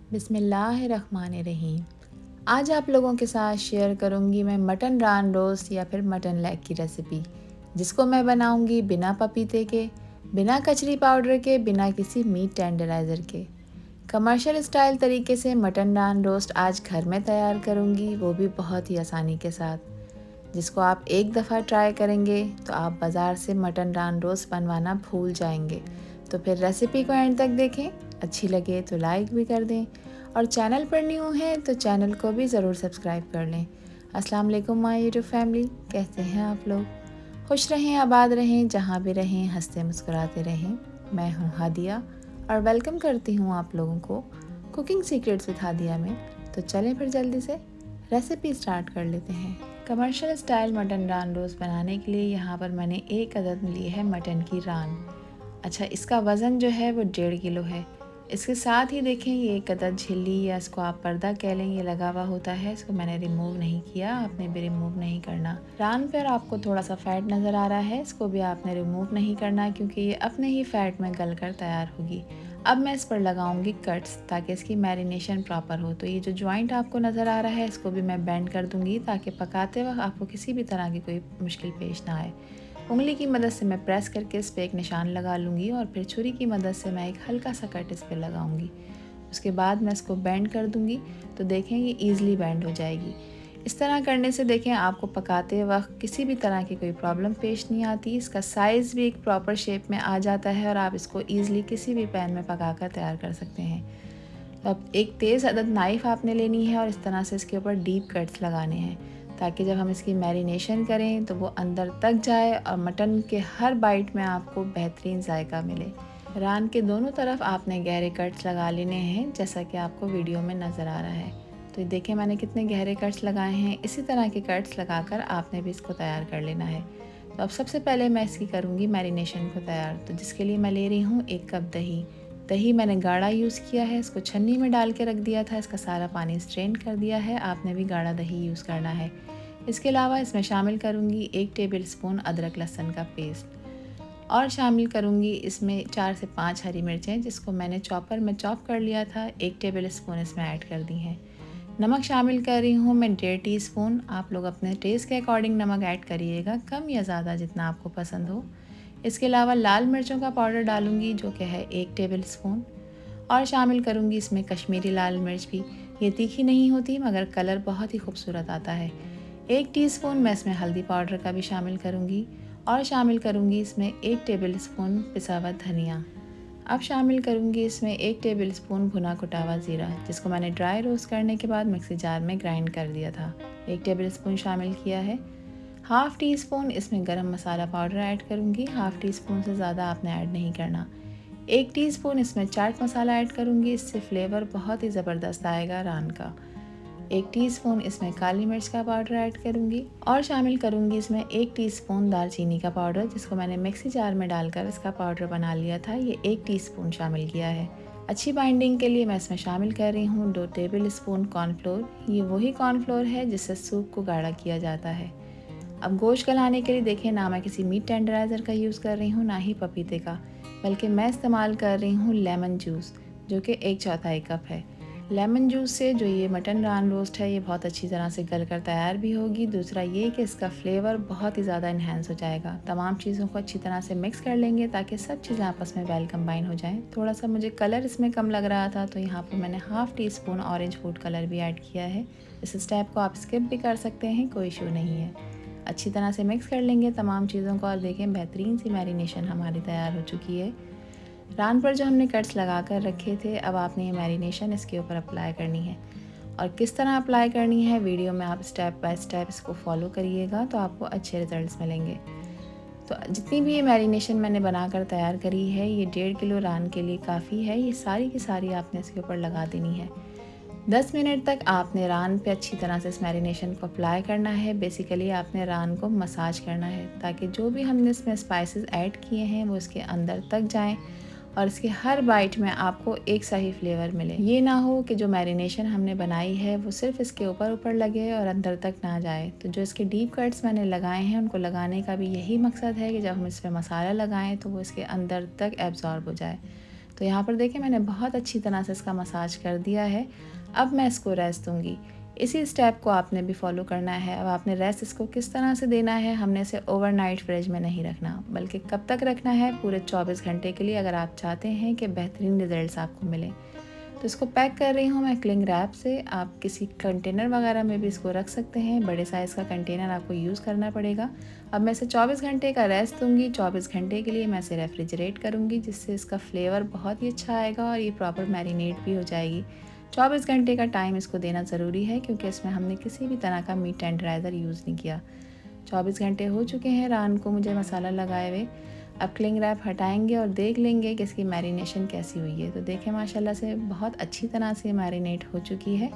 बिस्मिल्लाहिर्रहमानिर्रहीम। आज आप लोगों के साथ शेयर करूंगी मैं मटन रान रोस्ट या फिर मटन लेग की रेसिपी, जिसको मैं बनाऊंगी बिना पपीते के, बिना कचरी पाउडर के, बिना किसी मीट टेंडराइज़र के। कमर्शियल स्टाइल तरीके से मटन रान रोस्ट आज घर में तैयार करूंगी, वो भी बहुत ही आसानी के साथ, जिसको आप एक दफ़ा ट्राई करेंगे तो आप बाज़ार से मटन रान रोस्ट बनवाना भूल जाएंगे। तो फिर रेसिपी को एंड तक देखें, अच्छी लगे तो लाइक भी कर दें और चैनल पर न्यू हैं तो चैनल को भी ज़रूर सब्सक्राइब कर लें। अस्सलाम वालेकुम माय यूट्यूब फैमिली, कैसे हैं आप लोग? खुश रहें, आबाद रहें, जहाँ भी रहें हंसते मुस्कुराते रहें। मैं हूँ हादिया और वेलकम करती हूँ आप लोगों को कुकिंग सीक्रेट्स विद हादिया में। तो चलें फिर जल्दी से रेसिपी स्टार्ट कर लेते हैं। कमर्शियल स्टाइल मटन रान रोस्ट बनाने के लिए यहाँ पर मैंने एक अदद ली है मटन की रान। अच्छा, इसका वज़न जो है वो 1.5 किलो है। इसके साथ ही देखें ये एक अदद झिल्ली या इसको आप पर्दा कह लें, ये लगा हुआ होता है। इसको मैंने रिमूव नहीं किया, आपने भी रिमूव नहीं करना। रान पर आपको थोड़ा सा फ़ैट नज़र आ रहा है, इसको भी आपने रिमूव नहीं करना क्योंकि ये अपने ही फ़ैट में गल कर तैयार होगी। अब मैं इस पर लगाऊंगी कट्स ताकि इसकी मैरिनेशन प्रॉपर हो। तो ये जो जॉइंट आपको नज़र आ रहा है इसको भी मैं बेंड कर दूंगी ताकि पकाते वक्त आपको किसी भी तरह की कोई मुश्किल पेश ना आए। उंगली की मदद से मैं प्रेस करके इस पर एक निशान लगा लूँगी और फिर छुरी की मदद से मैं एक हल्का सा कट इस पर लगाऊंगी। उसके बाद मैं इसको बेंड कर दूंगी तो देखें ये ईज़िली बेंड हो जाएगी। इस तरह करने से देखें आपको पकाते वक्त किसी भी तरह की कोई प्रॉब्लम पेश नहीं आती। इसका साइज़ भी एक प्रॉपर शेप में आ जाता है और आप इसको ईज़िली किसी भी पैन में पकाकर तैयार कर सकते हैं। तो अब एक तेज़ अदद नाइफ़ आपने लेनी है और इस तरह से इसके ऊपर डीप कट्स लगाने हैं ताकि जब हम इसकी मैरिनेशन करें तो वो अंदर तक जाए और मटन के हर बाइट में आपको बेहतरीन जायका मिले। रान के दोनों तरफ आपने गहरे कट्स लगा लेने हैं जैसा कि आपको वीडियो में नज़र आ रहा है। तो देखें मैंने कितने गहरे कट्स लगाए हैं। इसी तरह के कट्स लगाकर आपने भी इसको तैयार कर लेना है। तो अब सबसे पहले मैं इसकी करूँगी मैरिनेशन को तैयार। तो जिसके लिए मैं ले रही हूँ 1 कप दही। दही मैंने गाढ़ा यूज़ किया है, इसको छन्नी में डाल के रख दिया था, इसका सारा पानी स्ट्रेन कर दिया है। आपने भी गाढ़ा दही यूज़ करना है। इसके अलावा इसमें शामिल करूँगी 1 टेबल स्पून अदरक लहसुन का पेस्ट और शामिल करूँगी इसमें 4 से 5 हरी मिर्चें जिसको मैंने चॉपर में चॉप कर लिया था। 1 टेबल स्पून इसमें ऐड कर दी हैं। नमक शामिल कर रही हूँ मैं 1.5 टीस्पून। आप लोग अपने टेस्ट के अकॉर्डिंग नमक ऐड करिएगा, कम या ज़्यादा जितना आपको पसंद हो। इसके अलावा लाल मिर्चों का पाउडर डालूंगी जो कि है 1 टेबल स्पून और शामिल करूंगी इसमें कश्मीरी लाल मिर्च भी। ये तीखी नहीं होती मगर कलर बहुत ही खूबसूरत आता है। 1 टीस्पून मैं इसमें हल्दी पाउडर का भी शामिल करूंगी और शामिल करूंगी इसमें 1 टेबल स्पून पिसा हुआ धनिया। अब शामिल करूंगी इसमें 1 टेबल स्पून भुना कुटा हुआ ज़ीरा जिसको मैंने ड्राई रोस्ट करने के बाद मिक्सी जार में ग्राइंड कर दिया था। 1 टेबल स्पून शामिल किया है। हाफ़ टी स्पून इसमें गरम मसाला पाउडर ऐड करूँगी। हाफ़ टी स्पून से ज़्यादा आपने ऐड नहीं करना। 1 टीस्पून इसमें चाट मसाला ऐड करूँगी, इससे फ्लेवर बहुत ही ज़बरदस्त आएगा रान का। 1 टीस्पून इसमें काली मिर्च का पाउडर ऐड करूँगी और शामिल करूँगी इसमें 1 टीस्पून दालचीनी का पाउडर जिसको मैंने मिक्सी जार में डालकर इसका पाउडर बना लिया था। ये 1 टीस्पून शामिल किया है। अच्छी बाइंडिंग के लिए मैं इसमें शामिल कर रही हूँ 2 टेबल स्पून कॉर्नफ्लोर। ये वही कॉर्नफ्लोर है जिससे सूप को गाढ़ा किया जाता है। अब गोश्त गलाने के लिए देखें ना मैं किसी मीट टेंडराइज़र का यूज़ कर रही हूँ ना ही पपीते का, बल्कि मैं इस्तेमाल कर रही हूँ लेमन जूस जो कि 1/4 कप है। लेमन जूस से जो ये मटन रान रोस्ट है ये बहुत अच्छी तरह से गल कर तैयार भी होगी। दूसरा ये कि इसका फ्लेवर बहुत ही ज़्यादा इन्हेंस हो जाएगा। तमाम चीज़ों को अच्छी तरह से मिक्स कर लेंगे ताकि सब चीज़ें आपस में वेल कंबाइन हो जाएँ। थोड़ा सा मुझे कलर इसमें कम लग रहा था तो यहाँ पर मैंने half tea spoon orange food colour भी ऐड किया है। इस स्टेप को आप स्किप भी कर सकते हैं, कोई इशू नहीं है। अच्छी तरह से मिक्स कर लेंगे तमाम चीज़ों को और देखें बेहतरीन सी मैरिनेशन हमारी तैयार हो चुकी है। रान पर जो हमने कट्स लगा कर रखे थे अब आपने ये मैरिनेशन इसके ऊपर अप्लाई करनी है और किस तरह अप्लाई करनी है वीडियो में आप स्टेप बाय स्टेप इसको फॉलो करिएगा तो आपको अच्छे रिजल्ट्स मिलेंगे। तो जितनी भी ये मैरिनेशन मैंने बनाकर तैयार करी है ये 1.5 किलो रान के लिए काफ़ी है। ये सारी की सारी आपने इसके ऊपर लगा देनी है। 10 मिनट तक आपने रान पे अच्छी तरह से इस मैरिनेशन को अप्लाई करना है। बेसिकली आपने रान को मसाज करना है ताकि जो भी हमने इसमें स्पाइसेस ऐड किए हैं वो इसके अंदर तक जाएं और इसके हर बाइट में आपको एक सा ही फ्लेवर मिले। ये ना हो कि जो मैरिनेशन हमने बनाई है वो सिर्फ इसके ऊपर ऊपर लगे और अंदर तक ना जाए। तो जो इसके डीप कट्स मैंने लगाए हैं उनको लगाने का भी यही मकसद है कि जब हम इस पर मसाला लगाएं तो वो इसके अंदर तक एब्जॉर्ब हो जाए। तो यहाँ पर देखिए मैंने बहुत अच्छी तरह से इसका मसाज कर दिया है। अब मैं इसको रेस्ट दूँगी। इसी स्टेप को आपने भी फॉलो करना है। अब आपने रेस्ट इसको किस तरह से देना है, हमने इसे ओवरनाइट फ्रिज में नहीं रखना, बल्कि कब तक रखना है, पूरे 24 घंटे के लिए, अगर आप चाहते हैं कि बेहतरीन रिजल्ट्स आपको मिलें। तो इसको पैक कर रही हूँ मैं क्लिंग रैप से। आप किसी कंटेनर वगैरह में भी इसको रख सकते हैं, बड़े साइज़ का कंटेनर आपको यूज़ करना पड़ेगा। अब मैं इसे 24 घंटे का रेस्ट दूँगी। 24 घंटे के लिए मैं इसे रेफ्रिजरेट करूँगी, जिससे इसका फ्लेवर बहुत ही अच्छा आएगा और ये प्रॉपर मैरिनेट भी हो जाएगी। 24 घंटे का टाइम इसको देना ज़रूरी है, क्योंकि इसमें हमने किसी भी तरह का मीट टेंडराइज़र यूज़ नहीं किया। 24 घंटे हो चुके हैं रान को मुझे मसाला लगाए हुए। अब क्लिंग रैप हटाएंगे और देख लेंगे कि इसकी मैरिनेशन कैसी हुई है। तो देखें माशाल्लाह से बहुत अच्छी तरह से मैरिनेट हो चुकी है।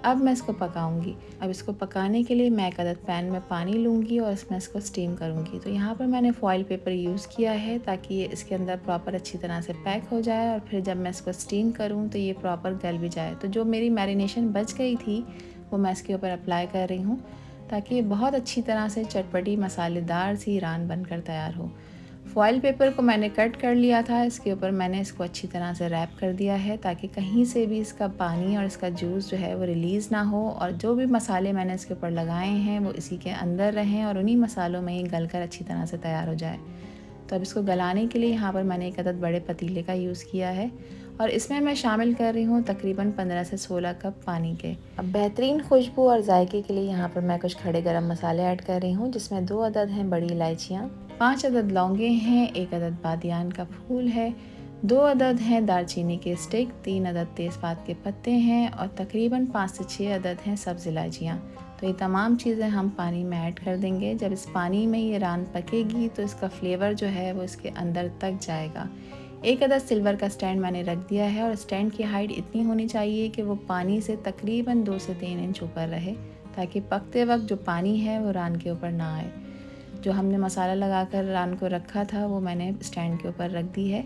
अब मैं इसको पकाऊंगी। अब इसको पकाने के लिए मैं एक अदद पैन में पानी लूँगी और इसमें इसको स्टीम करूँगी। तो यहाँ पर मैंने फॉइल पेपर यूज़ किया है, ताकि ये इसके अंदर प्रॉपर अच्छी तरह से पैक हो जाए, और फिर जब मैं इसको स्टीम करूँ तो ये प्रॉपर गल भी जाए। तो जो मेरी मैरिनेशन बच गई थी वो मैं इसके ऊपर अप्लाई कर रही हूँ, ताकि ये बहुत अच्छी तरह से चटपटी मसालेदार सी रान बनकर तैयार हो। फॉइल पेपर को मैंने कट कर लिया था, इसके ऊपर मैंने इसको अच्छी तरह से रैप कर दिया है, ताकि कहीं से भी इसका पानी और इसका जूस जो है वो रिलीज़ ना हो, और जो भी मसाले मैंने इसके ऊपर लगाए हैं वो इसी के अंदर रहें और उन्हीं मसालों में ये गलकर अच्छी तरह से तैयार हो जाए। तो अब इसको गलाने के लिए यहाँ पर मैंने एक अदद बड़े पतीले का यूज़ किया है, और इसमें मैं शामिल कर रही हूँ तकरीबन 15 से 16 कप पानी के। अब बेहतरीन खुशबू और जायके के लिए यहाँ पर मैं कुछ खड़े गरम मसाले ऐड कर रही हूँ, जिसमें 2 अदद हैं बड़ी इलायचियाँ, 5 अदद लौंगे हैं, 1 अदद बादियान का फूल है, 2 अदद हैं दालचीनी के स्टिक, 3 अदद तेज़पात के पत्ते हैं, और तकरीबन 5 से 6 अदद हैं सब्ज़ इलायचियाँ। तो ये तमाम चीज़ें हम पानी में ऐड कर देंगे। जब इस पानी में ये रान पकेगी तो इसका फ्लेवर जो है वो इसके अंदर तक जाएगा। 1 अदद सिल्वर का स्टैंड मैंने रख दिया है, और स्टैंड की हाइट इतनी होनी चाहिए कि वो पानी से तकरीबन 2 से 3 इंच ऊपर रहे, ताकि पकते वक्त जो पानी है वो रान के ऊपर ना आए। जो हमने मसाला लगाकर रान को रखा था वो मैंने स्टैंड के ऊपर रख दी है।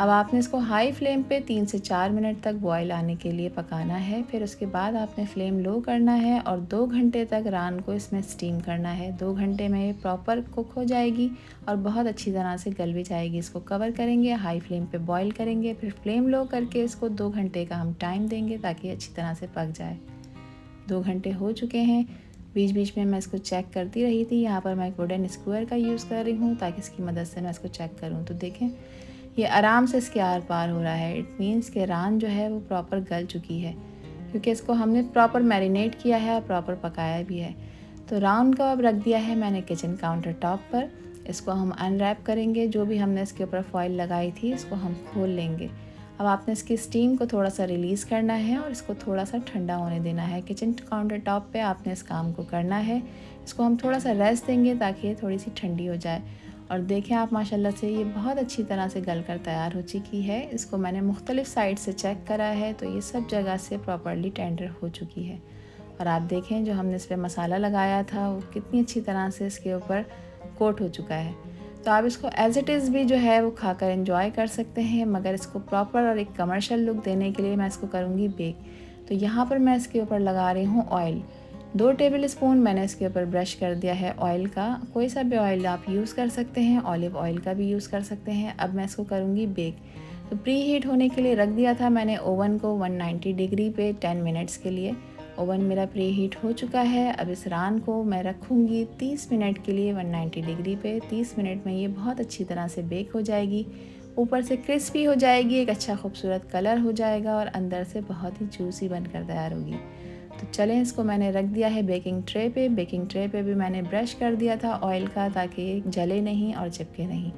अब आपने इसको हाई फ्लेम पे 3 से 4 मिनट तक बॉईल आने के लिए पकाना है। फिर उसके बाद आपने फ्लेम लो करना है और 2 घंटे तक रान को इसमें स्टीम करना है। 2 घंटे में ये प्रॉपर कुक हो जाएगी और बहुत अच्छी तरह से गल भी जाएगी। इसको कवर करेंगे, हाई फ्लेम पे बॉईल करेंगे, फिर फ्लेम लो करके इसको 2 घंटे का हम टाइम देंगे, ताकि अच्छी तरह से पक जाए। 2 घंटे हो चुके हैं। बीच बीच में मैं इसको चेक करती रही थी। यहाँ पर मैं एक वुडन स्क्वायर का यूज़ कर रही हूँ, ताकि इसकी मदद से मैं इसको चेक करूँ। तो देखें ये आराम से इसके आर पार हो रहा है। इट मीन्स कि रान जो है वो प्रॉपर गल चुकी है, क्योंकि इसको हमने प्रॉपर मैरिनेट किया है और प्रॉपर पकाया भी है। तो रान को अब रख दिया है मैंने किचन काउंटर टॉप पर। इसको हम अनरैप करेंगे। जो भी हमने इसके ऊपर फॉइल लगाई थी इसको हम खोल लेंगे। अब आपने इसकी स्टीम को थोड़ा सा रिलीज़ करना है और इसको थोड़ा सा ठंडा होने देना है। किचन काउंटर टॉप पे आपने इस काम को करना है। इसको हम थोड़ा सा रेस्ट देंगे, ताकि ये थोड़ी सी ठंडी हो जाए। और देखें आप माशाल्लाह से ये बहुत अच्छी तरह से गल कर तैयार हो चुकी है। इसको मैंने मुख्तलिफ साइड से चेक करा है, तो ये सब जगह से प्रॉपरली टेंडर हो चुकी है। और आप देखें जो हमने इस पर मसाला लगाया था वो कितनी अच्छी तरह से इसके ऊपर कोट हो चुका है। तो आप इसको एज़ इट इज़ भी जो है वो खाकर एंजॉय कर सकते हैं, मगर इसको प्रॉपर और एक कमर्शियल लुक देने के लिए मैं इसको करूँगी बेक। तो यहाँ पर मैं इसके ऊपर लगा रही हूँ ऑयल। 2 टेबल स्पून मैंने इसके ऊपर ब्रश कर दिया है ऑयल का। कोई सा भी ऑयल आप यूज़ कर सकते हैं, ऑलिव ऑयल का भी यूज़ कर सकते हैं। अब मैं इसको करूँगी बेक। तो प्री हीट होने के लिए रख दिया था मैंने ओवन को 190 डिग्री पे 10 मिनट्स के लिए। ओवन मेरा प्री हीट हो चुका है। अब इस रान को मैं रखूँगी 30 मिनट के लिए 190 डिग्री पे। 30 मिनट में ये बहुत अच्छी तरह से बेक हो जाएगी, ऊपर से क्रिस्पी हो जाएगी, एक अच्छा खूबसूरत कलर हो जाएगा और अंदर से बहुत ही जूसी बनकर तैयार होगी। तो चलें इसको मैंने रख दिया है बेकिंग ट्रे पे। बेकिंग ट्रे पे भी मैंने ब्रश कर दिया था ऑयल का, ताकि ये जले नहीं और चिपके नहीं।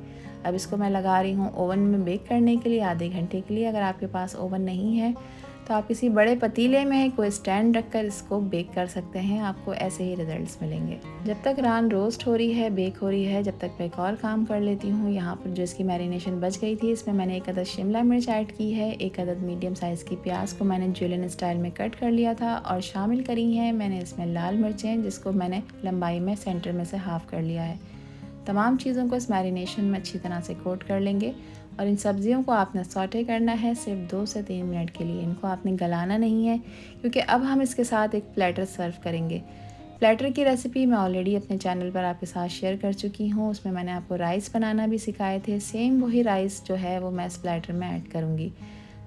अब इसको मैं लगा रही हूँ ओवन में बेक करने के लिए आधे घंटे के लिए। अगर आपके पास ओवन नहीं है तो आप किसी बड़े पतीले में कोई स्टैंड रखकर इसको बेक कर सकते हैं। आपको ऐसे ही रिजल्ट्स मिलेंगे। जब तक रान रोस्ट हो रही है, बेक हो रही है, जब तक मैं एक और काम कर लेती हूँ। यहाँ पर जो इसकी मैरिनेशन बच गई थी इसमें मैंने 1 अदद शिमला मिर्च ऐड की है। 1 अदद मीडियम साइज़ की प्याज को मैंने जुलियन स्टाइल में कट कर लिया था और शामिल करी हैं मैंने इसमें लाल मिर्चें, जिसको मैंने लंबाई में सेंटर में से हाफ़ कर लिया है। तमाम चीज़ों को इस मैरिनेशन में अच्छी तरह से कोट कर लेंगे और इन सब्जियों को आपने सौटे करना है सिर्फ 2 से 3 मिनट के लिए। इनको आपने गलाना नहीं है, क्योंकि अब हम इसके साथ एक प्लेटर सर्व करेंगे। प्लेटर की रेसिपी मैं ऑलरेडी अपने चैनल पर आपके साथ शेयर कर चुकी हूँ। उसमें मैंने आपको राइस बनाना भी सिखाए थे। सेम वही राइस जो है वो मैं इस प्लेटर में ऐड करूँगी।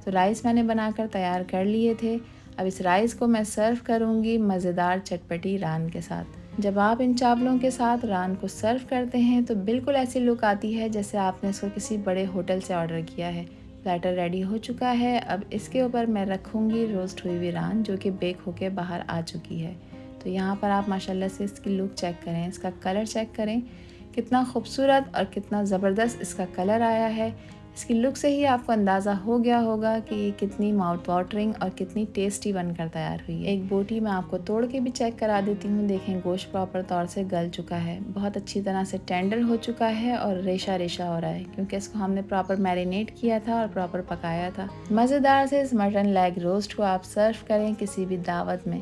तो राइस मैंने बनाकर तैयार कर लिए थे। अब इस राइस को मैं सर्व करूँगी मज़ेदार चटपटी रान के साथ। जब आप इन चावलों के साथ रान को सर्व करते हैं तो बिल्कुल ऐसी लुक आती है जैसे आपने इसको किसी बड़े होटल से ऑर्डर किया है। प्लेटर रेडी हो चुका है। अब इसके ऊपर मैं रखूँगी रोस्ट हुई हुई रान जो कि बेक होके बाहर आ चुकी है। तो यहाँ पर आप माशाल्लाह से इसकी लुक चेक करें, इसका कलर चेक करें, कितना खूबसूरत और कितना ज़बरदस्त इसका कलर आया है। इसकी लुक से ही आपको अंदाज़ा हो गया होगा कि ये कितनी माउथ वाटरिंग और कितनी टेस्टी बनकर तैयार हुई है। एक बोटी मैं आपको तोड़ के भी चेक करा देती हूँ। देखें गोश्त प्रॉपर तौर से गल चुका है, बहुत अच्छी तरह से टेंडर हो चुका है और रेशा रेशा हो रहा है क्योंकि इसको हमने प्रॉपर मैरिनेट किया था और प्रॉपर पकाया था। मज़ेदार से इस मटन लेग रोस्ट को आप सर्व करें किसी भी दावत में।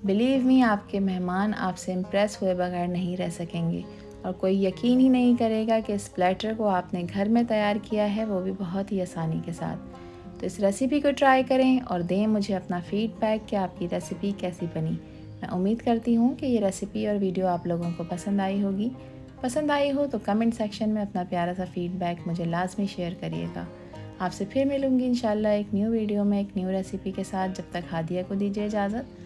बिलीव मी, आपके मेहमान आपसे इम्प्रेस हुए बगैर नहीं रह सकेंगे और कोई यकीन ही नहीं करेगा कि इस प्लेटर को आपने घर में तैयार किया है, वो भी बहुत ही आसानी के साथ। तो इस रेसिपी को ट्राई करें और दें मुझे अपना फीडबैक कि आपकी रेसिपी कैसी बनी। मैं उम्मीद करती हूँ कि ये रेसिपी और वीडियो आप लोगों को पसंद आई होगी। पसंद आई हो तो कमेंट सेक्शन में अपना प्यारा सा फीडबैक मुझे लाजमी शेयर करिएगा। आपसे फिर मिलूँगी इंशाल्लाह एक न्यू वीडियो में एक न्यू रेसिपी के साथ। जब तक हादिया को दीजिए इजाज़त।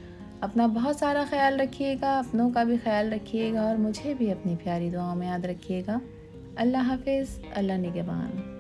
अपना बहुत सारा ख्याल रखिएगा, अपनों का भी ख्याल रखिएगा और मुझे भी अपनी प्यारी दुआओं में याद रखिएगा। अल्लाह हाफिज़, अल्लाह निगहबान।